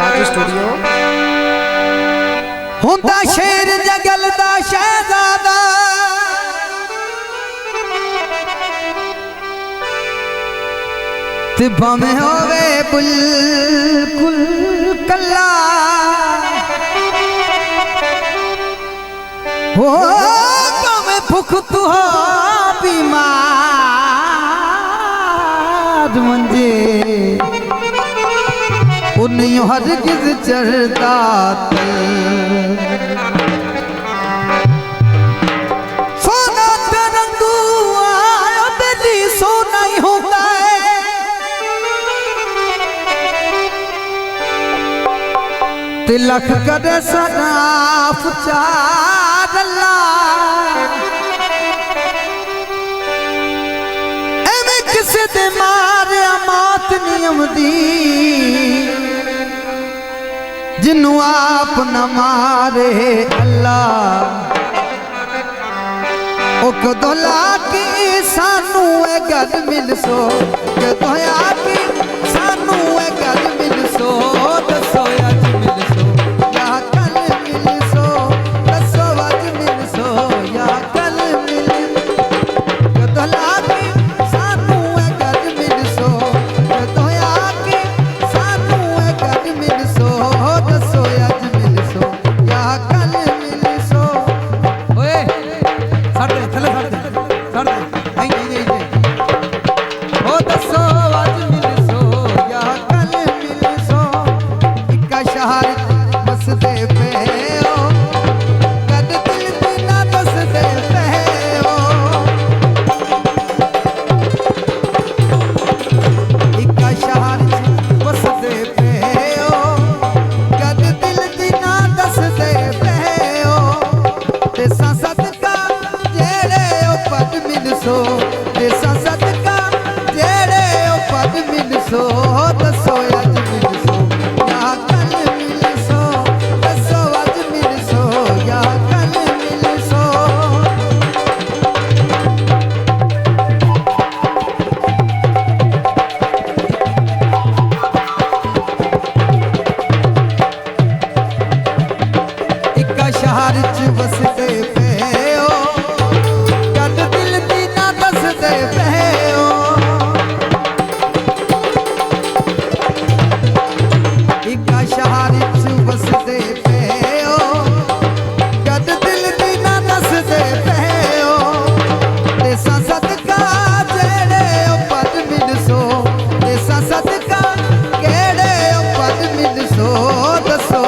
साज स्टूडियो। हुंदा शेर जगल दा शहजादा ते भावें होवे बिल्कुल कल्ला हो भावें भुख तू हो बीमार मंजे उन्हीं हरगिज़ चढ़ता सोना तरंगू आया दिली सोना ही होता है तिलक करे सनाफ चार एवें किसे दे मारे मौत नियम दी जिन्नू आप न मारे अल्लाह ओ कदों लाके सानू ए गल मिलसो कदों आके सानू ए गल मिलसो दसो अज मिलसो या कल मिलसो दसो अज मिलसो या कल मिलसो कदों लाके सानू ए गल मिलसो कदों आके सानू ए गल मिलसो दसो अज मिलसो या कल मिलसो ओए छड़ दे थले छड़ दे नहीं ओ दसो अज मिलसो या कल मिलसो इक्का शहर बसदे पे ओ कद दिल बिना बसदे पे ओ इक्का शहर बसदे पे ओ कद दिल बिना दसदे पे ओ तेसा सदका जेड़े ओ पद मिलसो तेसा सदका जेड़े ओ पद मिलसो दसो अज मिलसो या कल मिलसो दसो अज मिलसो या कल मिलसो इक्का शहर च बसदे पे ओ कद दिल बिना दसदे पे ओ इक्का शहर च बसदे पे ओ कद दिल बिना दसदे पे ओ तेसा सदका जेड़े ओ पद मिलसो तेसा सदका केड़े ओ पद मिलसो दसो